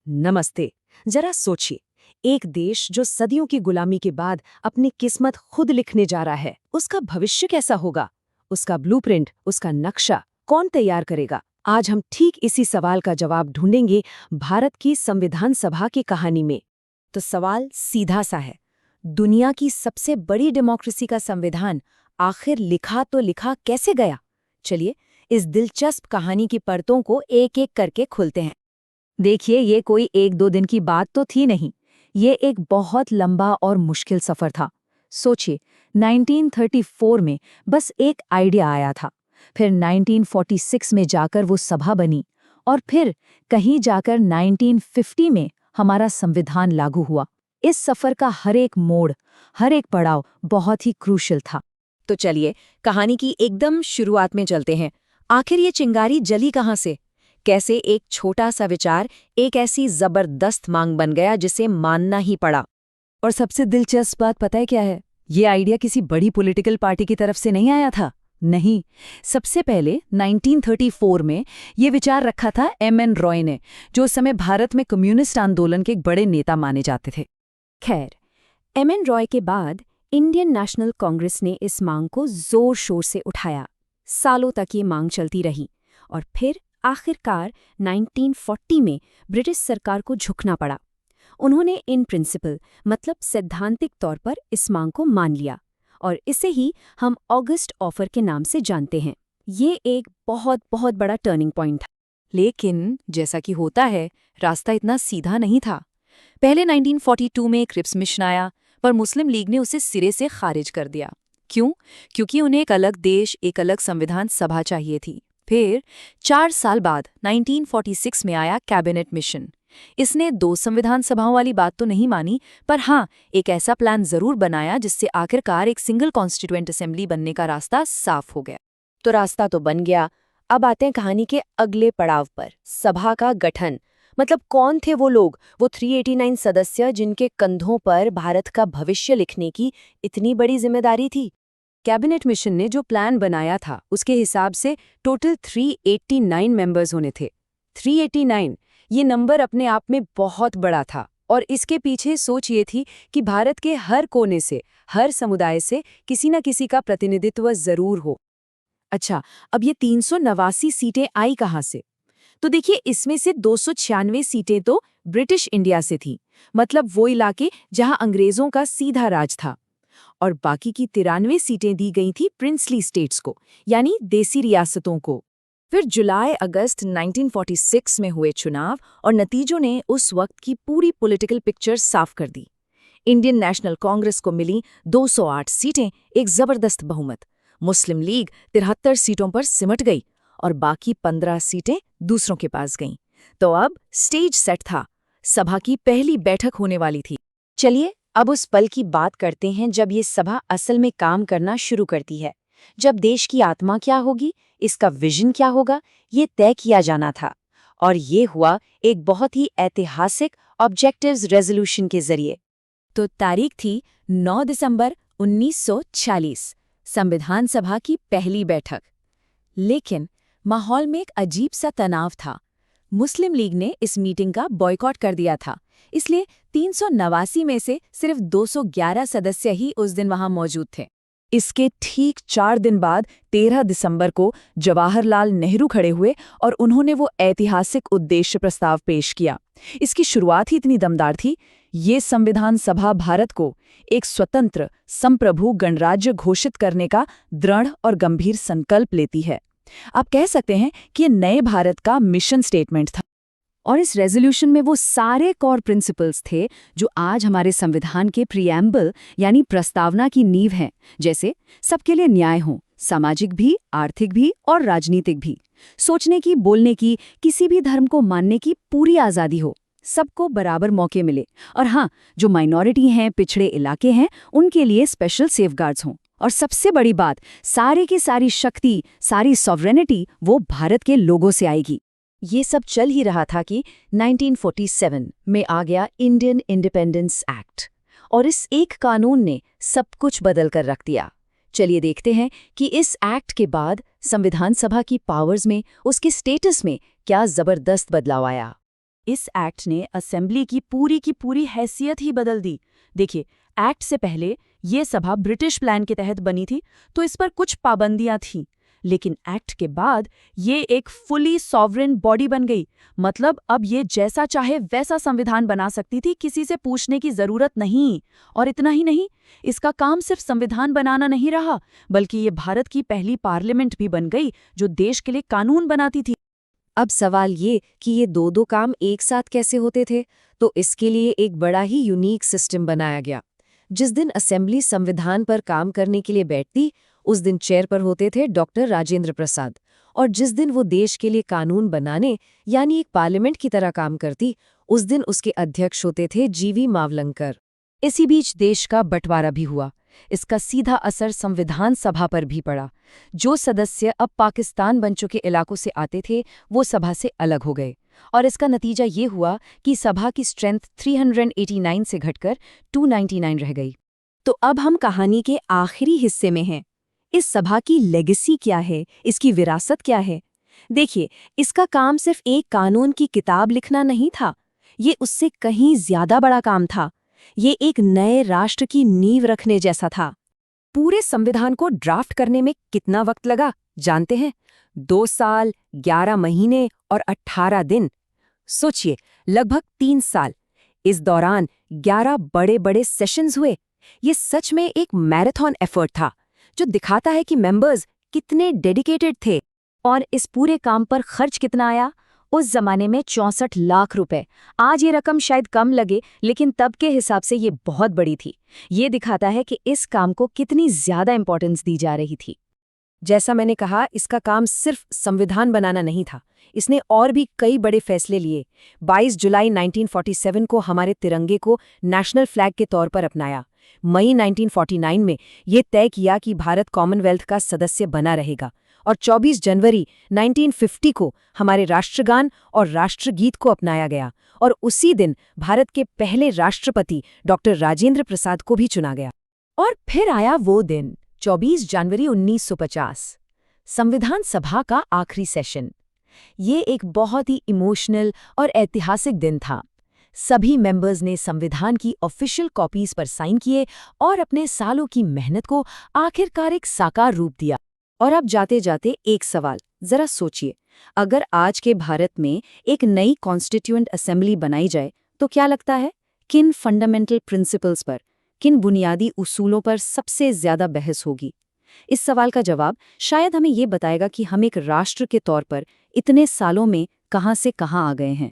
नमस्ते। जरा सोचिए, एक देश जो सदियों की गुलामी के बाद अपनी किस्मत खुद लिखने जा रहा है, उसका भविष्य कैसा होगा? उसका ब्लूप्रिंट, उसका नक्शा कौन तैयार करेगा? आज हम ठीक इसी सवाल का जवाब ढूंढेंगे भारत की संविधान सभा की कहानी में। तो सवाल सीधा सा है, दुनिया की सबसे बड़ी डेमोक्रेसी का संविधान आखिर लिखा तो लिखा कैसे गया? चलिए, इस दिलचस्प कहानी की परतों को एक-एक करके खुलते हैं। देखिए, ये कोई एक दो दिन की बात तो थी नहीं। ये एक बहुत लंबा और मुश्किल सफर था। सोचिए, 1934 में बस एक आइडिया आया था, फिर 1946 में जाकर वो सभा बनी, और फिर कहीं जाकर 1950 में हमारा संविधान लागू हुआ। इस सफर का हर एक मोड़, हर एक पड़ाव बहुत ही क्रूशियल था। तो चलिए, कहानी की एकदम शुरुआत में चलते हैं। आखिर ये चिंगारी जली कहाँ से? कैसे एक छोटा सा विचार एक ऐसी जबरदस्त मांग बन गया जिसे मानना ही पड़ा? और सबसे दिलचस्प बात पता है क्या है? ये आइडिया किसी बड़ी पॉलिटिकल पार्टी की तरफ से नहीं आया था। नहीं, सबसे पहले 1934 में ये विचार रखा था एम.एन. रॉय ने, जो उस समय भारत में कम्युनिस्ट आंदोलन के एक बड़े नेता माने जाते थे। खैर, एम.एन. रॉय के बाद इंडियन नेशनल कांग्रेस ने इस मांग को जोर शोर से उठाया। सालों तक ये मांग चलती रही, और फिर आखिरकार 1940 में ब्रिटिश सरकार को झुकना पड़ा। उन्होंने इन प्रिंसिपल मतलब सैद्धांतिक तौर पर इस मांग को मान लिया, और इसे ही हम ऑगस्ट ऑफर के नाम से जानते हैं। ये एक बहुत बहुत बड़ा टर्निंग पॉइंट था। लेकिन जैसा कि होता है, रास्ता इतना सीधा नहीं था। पहले 1942 में क्रिप्स मिशन आया, पर मुस्लिम लीग ने उसे सिरे से खारिज कर दिया। क्यों? क्योंकि उन्हें एक अलग देश, एक अलग संविधान सभा चाहिए थी। फिर 4 साल बाद 1946 में आया कैबिनेट मिशन। इसने 2 संविधान सभाओं वाली बात तो नहीं मानी, पर हाँ, एक ऐसा प्लान जरूर बनाया जिससे आखिरकार एक सिंगल कॉन्स्टिट्यूएंट असेंबली बनने का रास्ता साफ हो गया। तो रास्ता तो बन गया। अब आते हैं कहानी के अगले पड़ाव पर, सभा का गठन। मतलब कौन थे वो लोग, वो 389 सदस्य जिनके कंधों पर भारत का भविष्य लिखने की इतनी बड़ी जिम्मेदारी थी? कैबिनेट मिशन ने जो प्लान बनाया था, उसके हिसाब से टोटल 389 मेंबर्स होने थे। 389, ये नंबर अपने आप में बहुत बड़ा था, और इसके पीछे सोच ये थी कि भारत के हर कोने से, हर समुदाय से किसी न किसी का प्रतिनिधित्व जरूर हो। अच्छा, अब ये 389 सीटें आई कहाँ से? तो देखिए, इसमें से 296 सीटें तो ब्रिटिश इंडिया से थीं, मतलब वो इलाके जहां अंग्रेजों का सीधा राज था, और बाकी की 93 सीटें दी गई थी प्रिंसली स्टेट्स को, यानी देसी रियासतों को। फिर जुलाई-अगस्त 1946 में हुए चुनाव और नतीजों ने उस वक्त की पूरी पॉलिटिकल पिक्चर साफ कर दी। इंडियन नेशनल कांग्रेस को मिली 208 सीटें, एक जबरदस्त बहुमत। मुस्लिम लीग 73 सीटों पर सिमट गई, और बाकी 15 सीटें दूसरों के पास गईं। तो अब स्टेज सेट था, सभा की पहली बैठक होने वाली थी। चलिए, अब उस पल की बात करते हैं जब ये सभा असल में काम करना शुरू करती है। जब देश की आत्मा क्या होगी, इसका विजन क्या होगा, ये तय किया जाना था। और ये हुआ एक बहुत ही ऐतिहासिक ऑब्जेक्टिव्स रेजोल्यूशन के जरिए। तो तारीख थी 9 दिसंबर 1946, संविधान सभा की पहली बैठक। लेकिन माहौल में एक अजीब सा तनाव था। मुस्लिम लीग ने इस मीटिंग का बॉयकॉट कर दिया था, इसलिए 389 में से सिर्फ 211 सदस्य ही उस दिन वहां मौजूद थे। इसके ठीक 4 दिन बाद 13 दिसंबर को जवाहरलाल नेहरू खड़े हुए, और उन्होंने वो ऐतिहासिक उद्देश्य प्रस्ताव पेश किया। इसकी शुरुआत ही इतनी दमदार थी। ये संविधान सभा भारत को एक स्वतंत्र, संप्रभु गणराज्य घोषित करने का दृढ़ और गंभीर संकल्प लेती है। आप कह सकते हैं कि ये नए भारत का मिशन स्टेटमेंट था। और इस रेजोल्यूशन में वो सारे कोर प्रिंसिपल्स थे जो आज हमारे संविधान के प्रीएम्बल यानी प्रस्तावना की नींव हैं, जैसे सबके लिए न्याय हो, सामाजिक भी, आर्थिक भी और राजनीतिक भी, सोचने की, बोलने की, किसी भी धर्म को मानने की पूरी आज़ादी हो, सबको बराबर मौके मिले, और हाँ, जो माइनॉरिटी हैं, पिछड़े इलाके हैं, उनके लिए स्पेशल सेफगार्ड्स हों। और सबसे बड़ी बात, सारी की सारी शक्ति, सारी सॉवरेनिटी वो भारत के लोगों से आएगी। ये सब चल ही रहा था कि 1947 में आ गया इंडियन इंडिपेंडेंस एक्ट, और इस एक कानून ने सब कुछ बदल कर रख दिया। चलिए देखते हैं कि इस एक्ट के बाद संविधान सभा की पावर्स में, उसके स्टेटस में क्या जबरदस्त बदलाव आया। इस एक्ट ने असेंबली की पूरी हैसियत ही बदल दी। देखिए, एक्ट से पहले ये सभा ब्रिटिश प्लान के तहत बनी थी, तो इस पर कुछ पाबंदियां थीं। लेकिन एक्ट के बाद ये एक फुली सॉवरेन बॉडी बन गई। मतलब अब ये जैसा चाहे वैसा संविधान बना सकती थी, किसी से पूछने की जरूरत नहीं। और इतना ही नहीं, इसका काम सिर्फ संविधान बनाना नहीं रहा, बल्कि ये भारत की पहली पार्लियामेंट भी बन गई जो देश के लिए कानून बनाती थी। अब सवाल ये कि ये दो दो काम एक साथ कैसे होते थे, तो इसके लिए एक बड़ा ही यूनिक सिस्टम बनाया गया। जिस दिन असेंबली संविधान पर काम करने के लिए बैठती, उस दिन चेयर पर होते थे डॉक्टर राजेंद्र प्रसाद, और जिस दिन वो देश के लिए कानून बनाने यानी एक पार्लियामेंट की तरह काम करती, उस दिन उसके अध्यक्ष होते थे जीवी मावलंकर। इसी बीच देश का बंटवारा भी हुआ। इसका सीधा असर संविधान सभा पर भी पड़ा। जो सदस्य अब पाकिस्तान बन चुके इलाकों से आते थे, वो सभा से अलग हो गए, और इसका नतीजा ये हुआ कि सभा की स्ट्रेंथ 389 से घटकर 299 रह गई। तो अब हम कहानी के आखिरी हिस्से में हैं। इस सभा की लेगेसी क्या है, इसकी विरासत क्या है? देखिए, इसका काम सिर्फ एक कानून की किताब लिखना नहीं था, ये उससे कहीं ज्यादा बड़ा काम था। ये एक नए राष्ट्र की नींव रखने जैसा था। पूरे संविधान को ड्राफ्ट करने में कितना वक्त लगा, जानते हैं? 2 साल, 11 महीने और 18 दिन। सोचिए, लगभग 3 साल। इस दौरान 11 बड़े बड़े सेशंस हुए। ये सच में एक मैराथन एफर्ट था, जो दिखाता है कि मेंबर्स कितने डेडिकेटेड थे। और इस पूरे काम पर खर्च कितना आया? उस जमाने में 64 लाख रुपए। आज ये रकम शायद कम लगे, लेकिन तब के हिसाब से ये बहुत बड़ी थी। ये दिखाता है कि इस काम को कितनी ज्यादा इंपॉर्टेंस दी जा रही थी। जैसा मैंने कहा, इसका काम सिर्फ संविधान बनाना नहीं था, इसने और भी कई बड़े फैसले लिए। 22 जुलाई 1947 को हमारे तिरंगे को नेशनल फ्लैग के तौर पर अपनाया। मई 1949 में ये तय किया कि भारत कॉमनवेल्थ का सदस्य बना रहेगा, और 24 जनवरी 1950 को हमारे राष्ट्रगान और राष्ट्रगीत को अपनाया गया, और उसी दिन भारत के पहले राष्ट्रपति डॉक्टर राजेंद्र प्रसाद को भी चुना गया। और फिर आया वो दिन, 24 जनवरी 1950, संविधान सभा का आखिरी सेशन। ये एक बहुत ही इमोशनल और ऐतिहासिक दिन था। सभी मेंबर्स ने संविधान की ऑफिशियल कॉपीज पर साइन किए और अपने सालों की मेहनत को आखिरकार एक साकार रूप दिया। और अब जाते जाते एक सवाल, जरा सोचिए, अगर आज के भारत में एक नई कॉन्स्टिट्यूएंट असेंबली बनाई जाए, तो क्या लगता है किन फंडामेंटल प्रिंसिपल्स पर, किन बुनियादी उसूलों पर सबसे ज्यादा बहस होगी? इस सवाल का जवाब शायद हमें ये बताएगा कि हम एक राष्ट्र के तौर पर इतने सालों में कहां से कहां आ गए हैं।